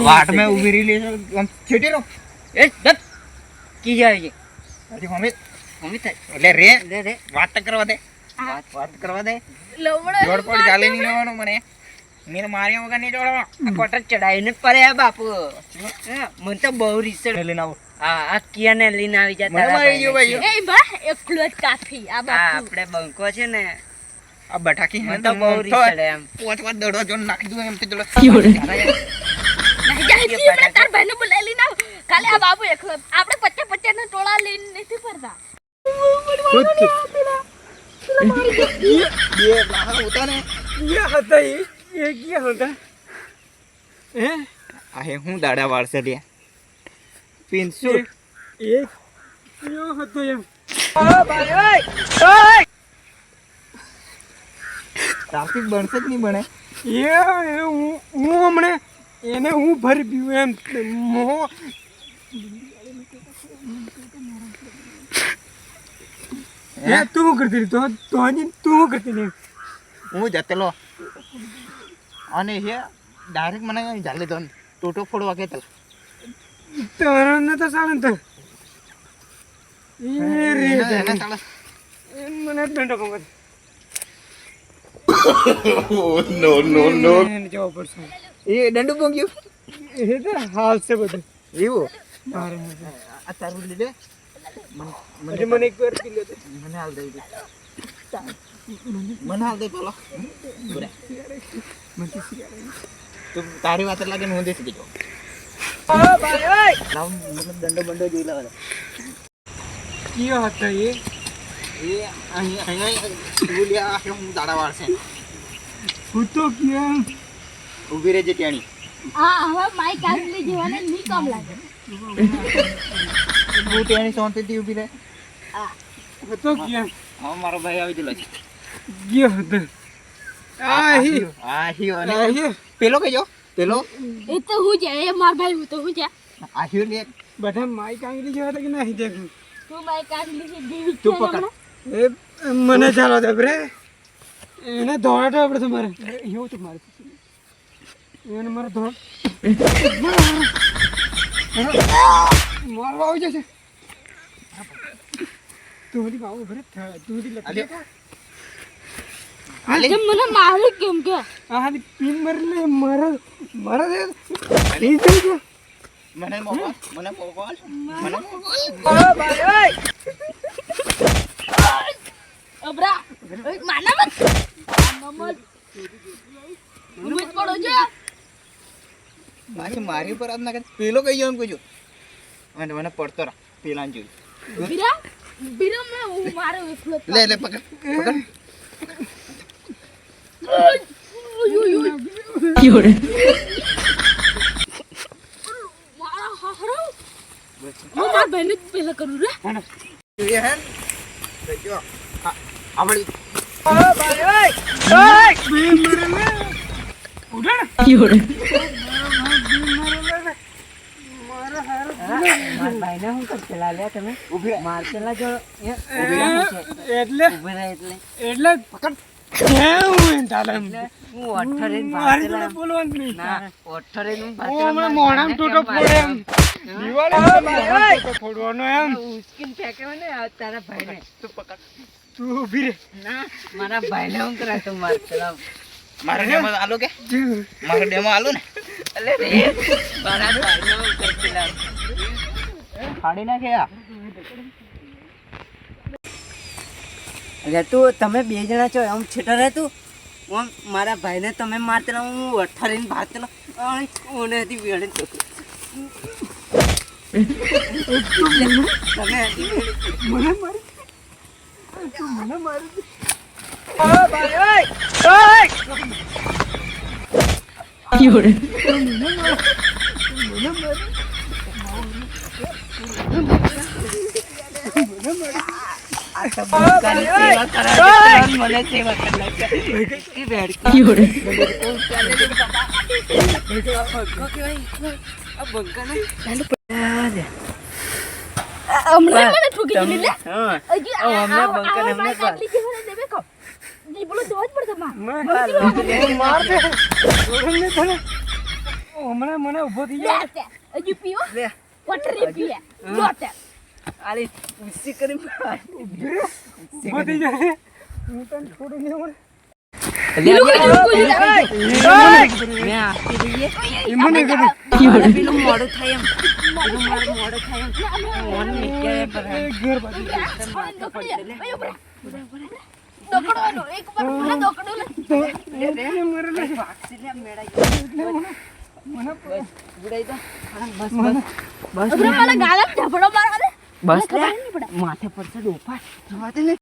वाट में उभी रही हम छेटे लो ए दत की जाए अरे मम्मी મમ્મી થાય ले रे લે રે વાત करवा दे વાત करवा दे જોડ પડ ચાલે નહીં લેવાનું મને માર્યા વગર નહીં જોડવા કોટર ચડાઈને પડ્યા બાપુ મને તો બહુ રીસડ લઈને આવો આ કિયાને લઈને આવી જા મને મારી ગયો ભાઈ એ બા એકલો જ કાફી આ બાપુ આપણે બંકો છે ને આ બટાકી મને તો બહુ રીસડ એમ પોચ વાર દડો જો નાખી દઉં એમ તો ચલો તાર ભાઈને બોલાવી લઈને આવ કાલે આ બાપુ એકલો આપણે 50 ના ટોળા લઈને નથી ફરતા ये बाहर होता ने ये होता ये क्या होता आहे हूँ दाड़ा वार से लिया पिंसू ये क्यों होता ये भाई ओए ट्रैफिक बनसे જ નહીં બને ये હું હમણે એને હું ભરી પીવું એમ મો તું કરતી તો તું કરતી નહીં હું જતેલો અને હે ડાયરેક્ટ મને જાલે દો ટોટો ફોડવા કે તલ તારા ન તો સાળન તો એ રે એને સાળે મને દંડો કમ નો જવા પડશે એ દંડુ પોંગ્યું એ તો હાલ છે બધું એવું મારે આ તારું લીધે મને એક વાર પી લે મને હાલ દે મને હાલ દે પેલો તું તારી વાત લાગે ને હું દેખી દીધો ભાઈ ઓય લાવ મને દંડો બંડો જોઈ લાવે કયો હતો એ અહીં બોલ્યા કે હું દાડા વાળશે હું તો ક્યાં ઊભી રહેજે ત્યાંની હા હવે માઈક આટલી જીવાને ની કામ લાગે હું ત્યાંની શાંતિથી ઊભી રહે હું તો ક્યાં હા મારો ભાઈ આવી ગયેલો છે કયો હતો આહી પેલો કહેજો પેલો એ તો હું છે એ માર ભાઈ હું તો હું છે આહી લે બધા માઈક આંગળી જેવા હતા કે નહીં દેખું તું માઈક આટલી છે દેવી તું પકડ એ મને ચાલો દે bre એને દોડાટો આપણે તમારે એવું તો મારે એને મારે દોડ મારવા આવી જશે તું હજી બાબુ bre તું હજી લખી આજે મને મારે કેમ કે આ પિન મરલે મારા દે ઈ થઈ ગયો મને મોકલ મને ભાઈ ઓય અબરા માના મત મમલ ઉમેદ પડો છે પાછી મારી ઉપર આજ ના કે પેલો કઈ ગયો એમ કહેજો અને મને પડતો રા પેલા જોઈ બીરા મે હું મારો એકલો લે પકડ યોરે મારા હારો હું માર બહેને પેલા કરું રે એ હે જો આવડી ભાઈ ઓય બે મરલે ઉડણ યોરે મારા હારો ભાઈને હું કરતેલા લે તમે ઊભી મારતેલા જો એટલે ઉભે રહે એટલે પકડ કેવું તાલે હું 18 મારી જોડે ભાતેલા બોલવાનું નહીં ના 18 નું ઓ મને મોણામ ટોટો ફોડે એમ દિવાળી મોણામ ટોટો ફોડવાનો એમ ઉસ્કીન ફેંક્યો ને આ તારા ભાઈને તું પકડ તું ઊભી રે ના મારા ભાઈને હું કરાતો મારતેલા મારો ડેમો આલો કે મારો ડેમો આલો ને અલે રે મારા ભાઈને હું કરતેલા ફાડી નાખે આ અરે તું તમે બે જણા છો આમ છેટા રહે તું આમ મારા ભાઈને તમે મારતેલા હું 18 ભાતેલા ઓને હતી વેડે તો તમે મને મારી તું મને મારી ઓ ભાઈ ઓય યોરે મને સેવા કરવા યોરે હમણાં મને ઠોકી દીધી લે હા હજી હમણાં બંકર આ હમણાં આટલી જીવાને દેવે કો પેલો દોજ પડતો માં માર દે છોડને તને હમણાં મને ઊભો થઈ જાય હજુ પીઓ લે પટરી પીએ જોતે આલી ઉસી કરી ઊભો થઈ જાય હું તને છોડી નહીં મળે મેં આપી દઈએ એમાં નહીં કરું મારે પેલું મોડું થાય એમ પેલું મારું મોડું થાય એમ મોન મીઠાઈ પર ઘેર બાજુ માથે પડશે લે દોકડવાનો એક વાર મને દોકડો લે ભાગશે લે મેળાઈ મને બુડાઈ તો બસ બસ બસ મને ગાલમ ઝપડો મારવા દે બસ લે માથે પડશે ડોપા જોવા દે ને